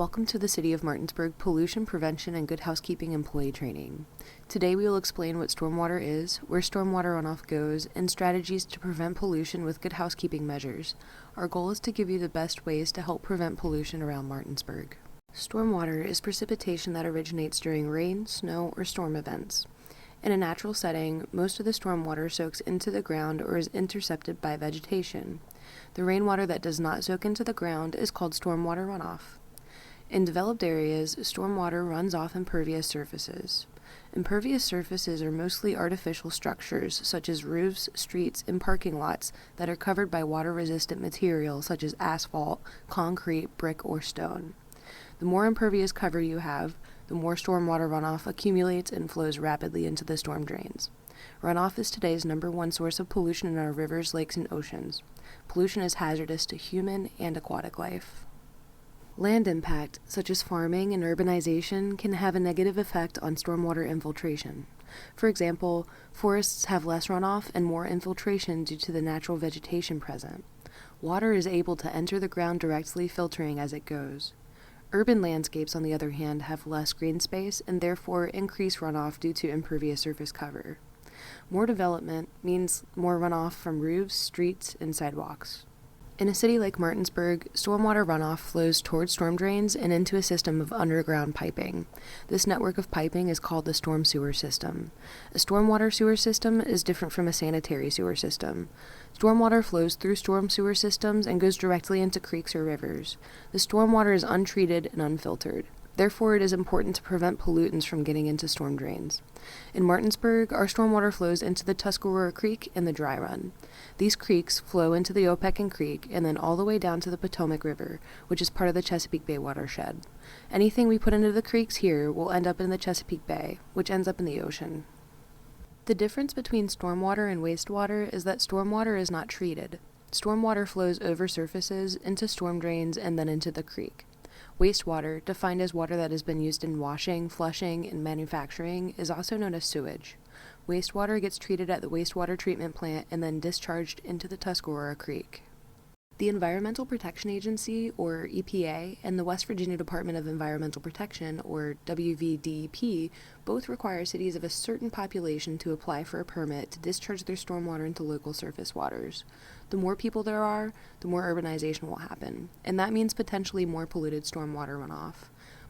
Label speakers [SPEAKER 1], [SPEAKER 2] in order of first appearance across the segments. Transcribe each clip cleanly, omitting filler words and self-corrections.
[SPEAKER 1] Welcome to the City of Martinsburg Pollution Prevention and Good Housekeeping Employee Training. Today we will explain what stormwater is, where stormwater runoff goes, and strategies to prevent pollution with good housekeeping measures. Our goal is to give you the best ways to help prevent pollution around Martinsburg. Stormwater is precipitation that originates during rain, snow, or storm events. In a natural setting, most of the stormwater soaks into the ground or is intercepted by vegetation. The rainwater that does not soak into the ground is called stormwater runoff. In developed areas, stormwater runs off impervious surfaces. Impervious surfaces are mostly artificial structures, such as roofs, streets, and parking lots that are covered by water-resistant material such as asphalt, concrete, brick, or stone. The more impervious cover you have, the more stormwater runoff accumulates and flows rapidly into the storm drains. Runoff is today's #1 source of pollution in our rivers, lakes, and oceans. Pollution is hazardous to human and aquatic life. Land impact, such as farming and urbanization, can have a negative effect on stormwater infiltration. For example, forests have less runoff and more infiltration due to the natural vegetation present. Water is able to enter the ground directly, filtering as it goes. Urban landscapes, on the other hand, have less green space and therefore increase runoff due to impervious surface cover. More development means more runoff from roofs, streets, and sidewalks. In a city like Martinsburg, stormwater runoff flows towards storm drains and into a system of underground piping. This network of piping is called the storm sewer system. A stormwater sewer system is different from a sanitary sewer system. Stormwater flows through storm sewer systems and goes directly into creeks or rivers. The stormwater is untreated and unfiltered. Therefore, it is important to prevent pollutants from getting into storm drains. In Martinsburg, our stormwater flows into the Tuscarora Creek and the Dry Run. These creeks flow into the Opequon Creek and then all the way down to the Potomac River, which is part of the Chesapeake Bay watershed. Anything we put into the creeks here will end up in the Chesapeake Bay, which ends up in the ocean. The difference between stormwater and wastewater is that stormwater is not treated. Stormwater flows over surfaces, into storm drains, and then into the creek. Wastewater, defined as water that has been used in washing, flushing, and manufacturing, is also known as sewage. Wastewater gets treated at the wastewater treatment plant and then discharged into the Tuscarora Creek. The Environmental Protection Agency, or EPA, and the West Virginia Department of Environmental Protection, or WVDEP, both require cities of a certain population to apply for a permit to discharge their stormwater into local surface waters. The more people there are, the more urbanization will happen, and that means potentially more polluted stormwater runoff.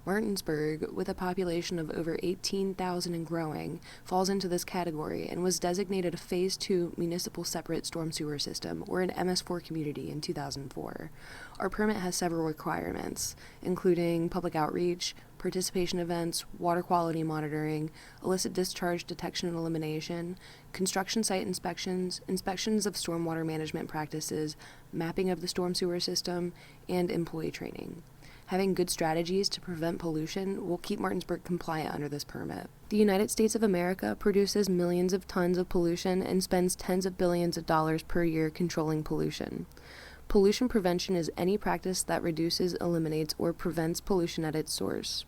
[SPEAKER 1] Martinsburg, with a population of over 18,000 and growing, falls into this category and was designated a Phase 2 Municipal Separate Storm Sewer System, or an MS4 community, in 2004. Our permit has several requirements, including public outreach, participation events, water quality monitoring, illicit discharge detection and elimination, construction site inspections, inspections of stormwater management practices, mapping of the storm sewer system, and employee training. Having good strategies to prevent pollution will keep Martinsburg compliant under this permit. The United States of America produces millions of tons of pollution and spends tens of billions of dollars per year controlling pollution. Pollution prevention is any practice that reduces, eliminates, or prevents pollution at its source.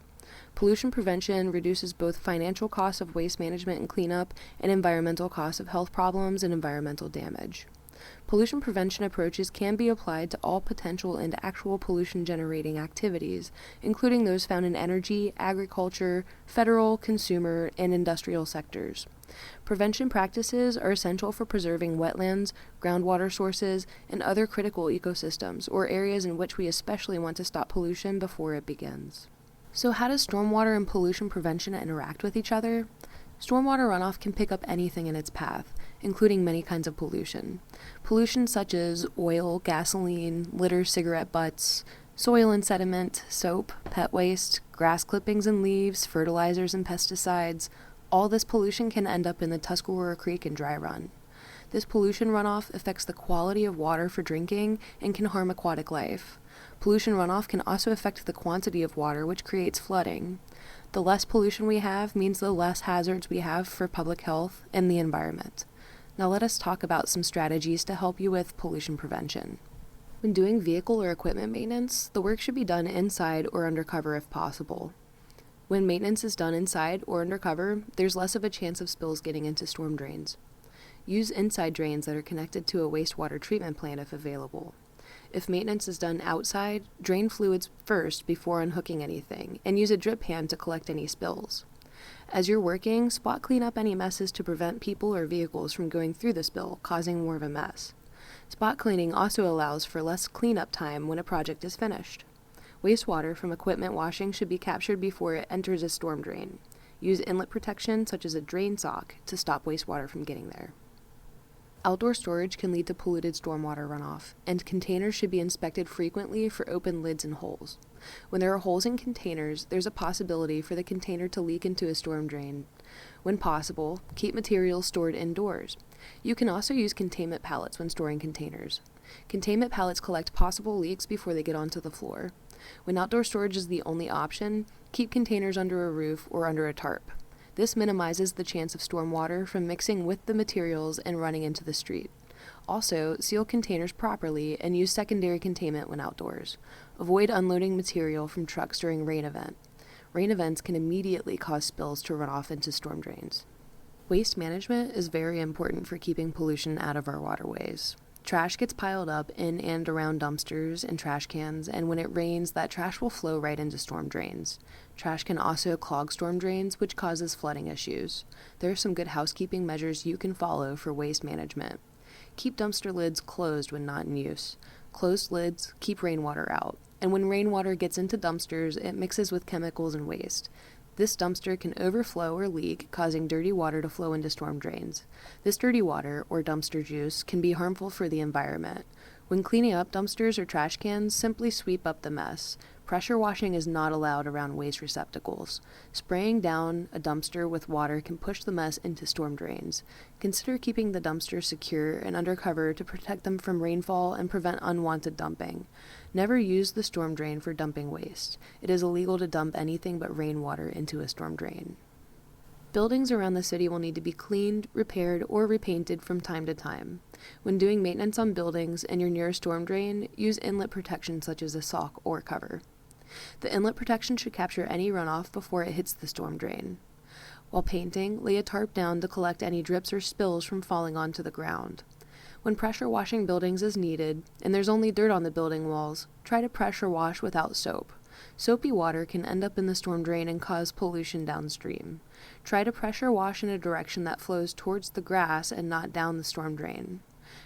[SPEAKER 1] Pollution prevention reduces both financial costs of waste management and cleanup and environmental costs of health problems and environmental damage. Pollution prevention approaches can be applied to all potential and actual pollution-generating activities, including those found in energy, agriculture, federal, consumer, and industrial sectors. Prevention practices are essential for preserving wetlands, groundwater sources, and other critical ecosystems, or areas in which we especially want to stop pollution before it begins. So how does stormwater and pollution prevention interact with each other? Stormwater runoff can pick up anything in its path, including many kinds of pollution. Pollution such as oil, gasoline, litter, cigarette butts, soil and sediment, soap, pet waste, grass clippings and leaves, fertilizers and pesticides, all this pollution can end up in the Tuscarora Creek and Dry Run. This pollution runoff affects the quality of water for drinking and can harm aquatic life. Pollution runoff can also affect the quantity of water, which creates flooding. The less pollution we have means the less hazards we have for public health and the environment. Now let us talk about some strategies to help you with pollution prevention. When doing vehicle or equipment maintenance, the work should be done inside or undercover if possible. When maintenance is done inside or undercover, there's less of a chance of spills getting into storm drains. Use inside drains that are connected to a wastewater treatment plant if available. If maintenance is done outside, drain fluids first before unhooking anything, and use a drip pan to collect any spills. As you're working, spot clean up any messes to prevent people or vehicles from going through the spill, causing more of a mess. Spot cleaning also allows for less cleanup time when a project is finished. Wastewater from equipment washing should be captured before it enters a storm drain. Use inlet protection such as a drain sock to stop wastewater from getting there. Outdoor storage can lead to polluted stormwater runoff, and containers should be inspected frequently for open lids and holes. When there are holes in containers, there's a possibility for the container to leak into a storm drain. When possible, keep materials stored indoors. You can also use containment pallets when storing containers. Containment pallets collect possible leaks before they get onto the floor. When outdoor storage is the only option, keep containers under a roof or under a tarp. This minimizes the chance of stormwater from mixing with the materials and running into the street. Also, seal containers properly and use secondary containment when outdoors. Avoid unloading material from trucks during rain event. Rain events can immediately cause spills to run off into storm drains. Waste management is very important for keeping pollution out of our waterways. Trash gets piled up in and around dumpsters and trash cans, and when it rains, that trash will flow right into storm drains. Trash can also clog storm drains, which causes flooding issues. There are some good housekeeping measures you can follow for waste management. Keep dumpster lids closed when not in use. Closed lids keep rainwater out, and when rainwater gets into dumpsters, it mixes with chemicals and waste. This dumpster can overflow or leak, causing dirty water to flow into storm drains. This dirty water, or dumpster juice, can be harmful for the environment. When cleaning up dumpsters or trash cans, simply sweep up the mess. Pressure washing is not allowed around waste receptacles. Spraying down a dumpster with water can push the mess into storm drains. Consider keeping the dumpsters secure and under cover to protect them from rainfall and prevent unwanted dumping. Never use the storm drain for dumping waste. It is illegal to dump anything but rainwater into a storm drain. Buildings around the city will need to be cleaned, repaired, or repainted from time to time. When doing maintenance on buildings and you're near a storm drain, use inlet protection such as a sock or cover. The inlet protection should capture any runoff before it hits the storm drain. While painting, lay a tarp down to collect any drips or spills from falling onto the ground. When pressure washing buildings is needed, and there's only dirt on the building walls, try to pressure wash without soap. Soapy water can end up in the storm drain and cause pollution downstream. Try to pressure wash in a direction that flows towards the grass and not down the storm drain.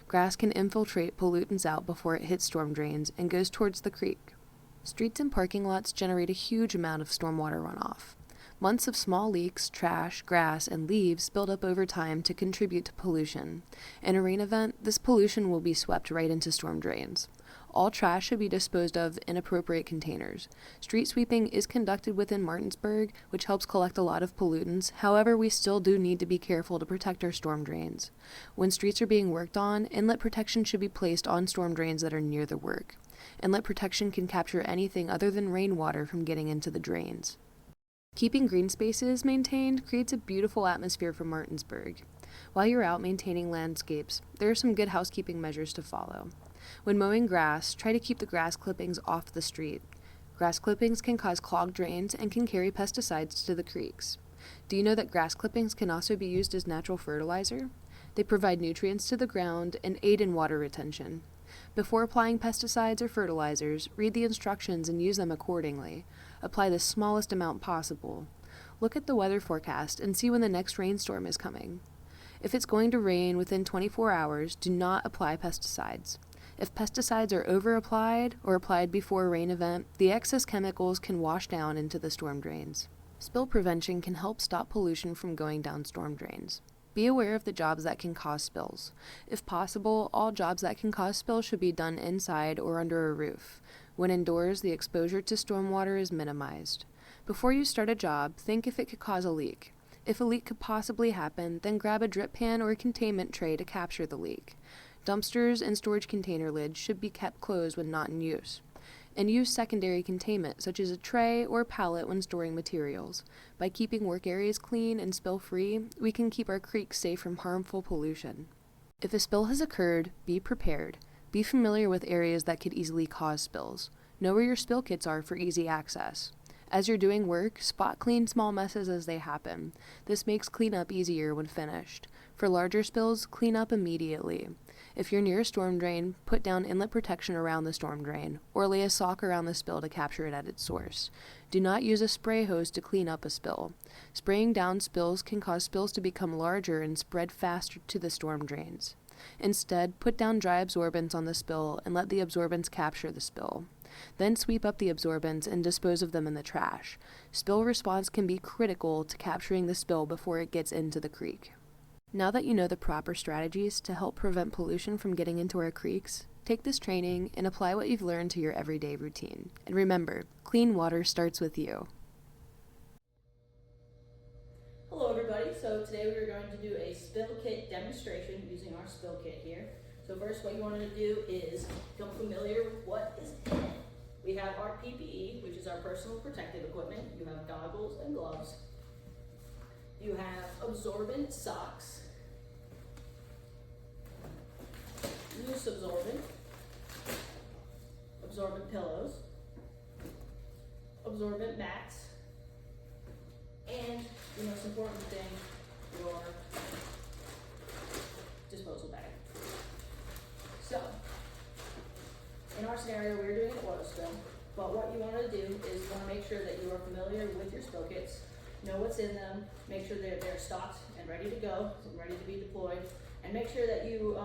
[SPEAKER 1] Grass can infiltrate pollutants out before it hits storm drains and goes towards the creek. Streets and parking lots generate a huge amount of stormwater runoff. Months of small leaks, trash, grass, and leaves build up over time to contribute to pollution. In a rain event, this pollution will be swept right into storm drains. All trash should be disposed of in appropriate containers. Street sweeping is conducted within Martinsburg, which helps collect a lot of pollutants. However, we still do need to be careful to protect our storm drains. When streets are being worked on, inlet protection should be placed on storm drains that are near the work. Inlet protection can capture anything other than rainwater from getting into the drains. Keeping green spaces maintained creates a beautiful atmosphere for Martinsburg. While you're out maintaining landscapes, there are some good housekeeping measures to follow. When mowing grass, try to keep the grass clippings off the street. Grass clippings can cause clogged drains and can carry pesticides to the creeks. Do you know that grass clippings can also be used as natural fertilizer? They provide nutrients to the ground and aid in water retention. Before applying pesticides or fertilizers, read the instructions and use them accordingly. Apply the smallest amount possible. Look at the weather forecast and see when the next rainstorm is coming. If it's going to rain within 24 hours, do not apply pesticides. If pesticides are over-applied or applied before a rain event, the excess chemicals can wash down into the storm drains. Spill prevention can help stop pollution from going down storm drains. Be aware of the jobs that can cause spills. If possible, all jobs that can cause spills should be done inside or under a roof. When indoors, the exposure to stormwater is minimized. Before you start a job, think if it could cause a leak. If a leak could possibly happen, then grab a drip pan or a containment tray to capture the leak. Dumpsters and storage container lids should be kept closed when not in use. And use secondary containment, such as a tray or pallet when storing materials. By keeping work areas clean and spill-free, we can keep our creeks safe from harmful pollution. If a spill has occurred, be prepared. Be familiar with areas that could easily cause spills. Know where your spill kits are for easy access. As you're doing work, spot clean small messes as they happen. This makes cleanup easier when finished. For larger spills, clean up immediately. If you're near a storm drain, put down inlet protection around the storm drain, or lay a sock around the spill to capture it at its source. Do not use a spray hose to clean up a spill. Spraying down spills can cause spills to become larger and spread faster to the storm drains. Instead, put down dry absorbents on the spill and let the absorbents capture the spill. Then sweep up the absorbents and dispose of them in the trash. Spill response can be critical to capturing the spill before it gets into the creek. Now that you know the proper strategies to help prevent pollution from getting into our creeks, take this training and apply what you've learned to your everyday routine. And remember, clean water starts with you.
[SPEAKER 2] Hello everybody, so today we are going to do a spill kit demonstration using our spill kit here. So first what you want to do is become familiar with what is in it. We have our PPE, which is our personal protective equipment. You have goggles and gloves. You have absorbent socks, loose absorbent, absorbent pillows, absorbent mats, and the most important thing, your disposal bag. So, in our scenario, we're doing an oil spill, but what you want to do is you want to make sure that you are familiar with your spill kits, know what's in them, make sure they're stocked and ready to go, and ready to be deployed, and make sure that you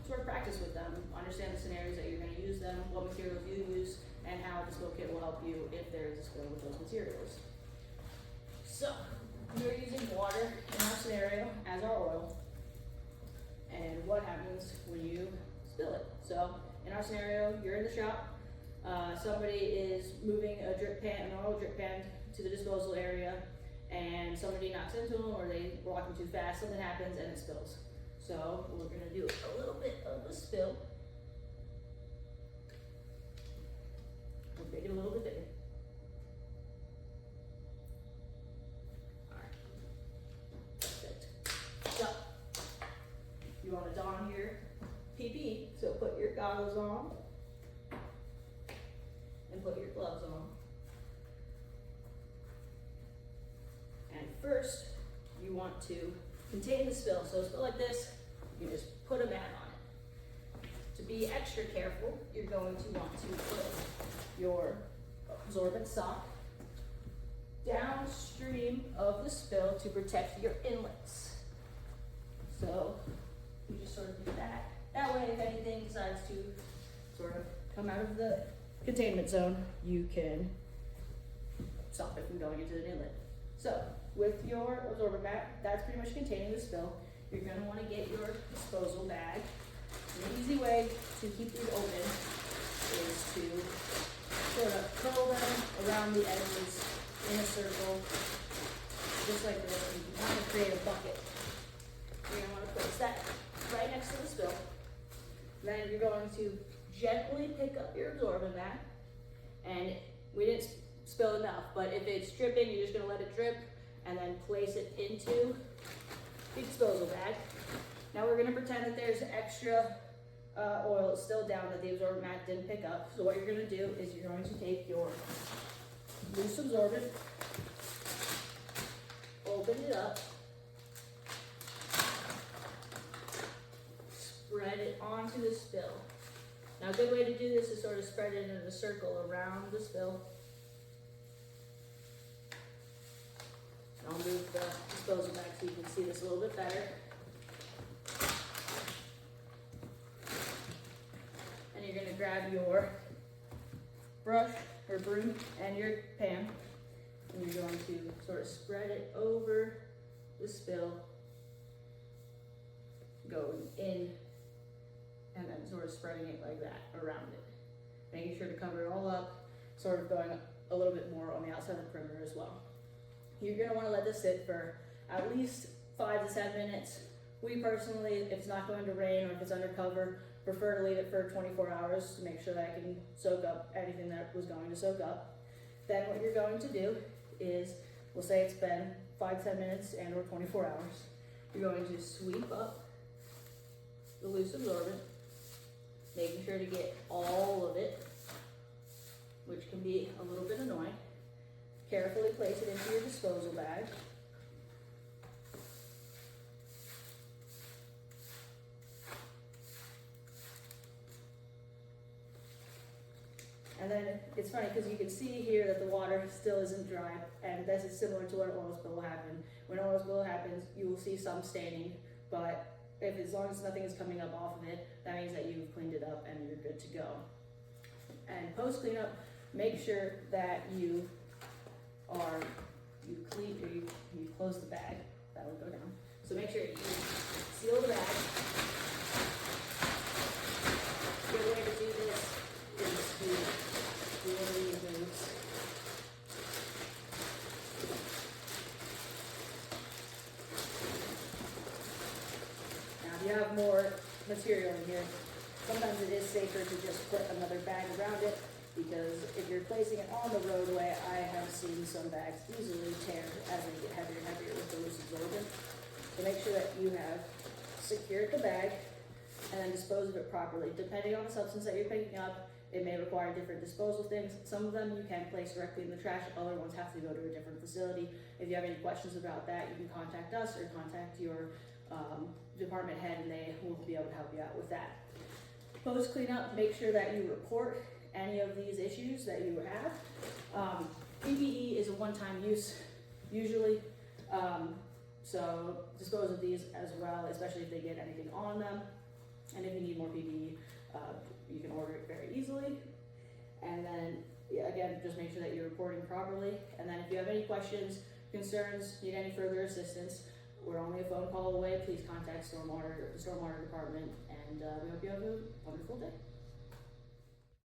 [SPEAKER 2] sort of practice with them, understand the scenarios that you're going to use them, what materials you use, and how the spill kit will help you if there is a spill with those materials. So, we're using water in our scenario as our oil, and what happens when you spill it. So, in our scenario, you're in the shop, somebody is moving a drip pan, an oil drip pan to the disposal area, and somebody knocks into them or they are walking too fast, something happens and it spills. So we're going to do a little bit of a spill. We'll make it a little bit bigger. Alright. Perfect. So, you want to don your PPE, so put your goggles on and put your gloves on. And first, you want to contain the spill. So a spill like this, you just put a mat on it. To be extra careful, you're going to want to put your absorbent sock downstream of the spill to protect your inlets. So you just sort of do that. That way, if anything decides to sort of come out of the containment zone, you can stop it from going into the inlet. So, with your absorbent mat, that's pretty much containing the spill. You're going to want to get your disposal bag. An easy way to keep these open is to sort of curl them around the edges in a circle, just like this. You can kind of create a bucket. You're going to want to place that right next to the spill. Then you're going to gently pick up your absorbent mat, and we didn't spill enough, but if it's dripping, you're just going to let it drip and then place it into the disposal bag. Now we're going to pretend that there's extra oil still down that the absorbent mat didn't pick up. So what you're going to do is you're going to take your loose absorbent, open it up, spread it onto the spill. Now a good way to do this is sort of spread it in a circle around the spill. I'll move the disposal back so you can see this a little bit better. And you're going to grab your brush or broom and your pan, and you're going to sort of spread it over the spill, going in, and then sort of spreading it like that around it. Making sure to cover it all up, sort of going a little bit more on the outside of the perimeter as well. You're going to want to let this sit for at least 5 to 7 minutes. We personally, if it's not going to rain or if it's undercover, prefer to leave it for 24 hours to make sure that I can soak up anything that was going to soak up. Then what you're going to do is, we'll say it's been 5 to 10 minutes and or 24 hours. You're going to sweep up the loose absorbent, making sure to get all of it, which can be a little bit annoying. Carefully place it into your disposal bag. it's funny because you can see here that the water still isn't dry, and this is similar to when an oil spill will happen. When an oil spill happens, you will see some staining, but as long as nothing is coming up off of it, that means that you've cleaned it up and you're good to go. And post cleanup, make sure that you close the bag. That will go down. So make sure you seal the bag. The other way to do this is to do one of these moves. Now, if you have more material in here, sometimes it is safer to just put another bag around it, because if you're placing it on the roadway, I have seen some bags easily tear as they get heavier and heavier with the loose absorbent. So make sure that you have secured the bag and then dispose of it properly. Depending on the substance that you're picking up, it may require different disposal things. Some of them you can place directly in the trash, other ones have to go to a different facility. If you have any questions about that, you can contact us or contact your department head, and they will be able to help you out with that. Post cleanup, make sure that you report any of these issues that you have. PPE is a one-time use usually, so dispose of these as well, especially if they get anything on them. And if you need more PPE, you can order it very easily. And then, again, just make sure that you're reporting properly. And then if you have any questions, concerns, need any further assistance, we're only a phone call away. Please contact the Stormwater Department, and we hope you have a wonderful day.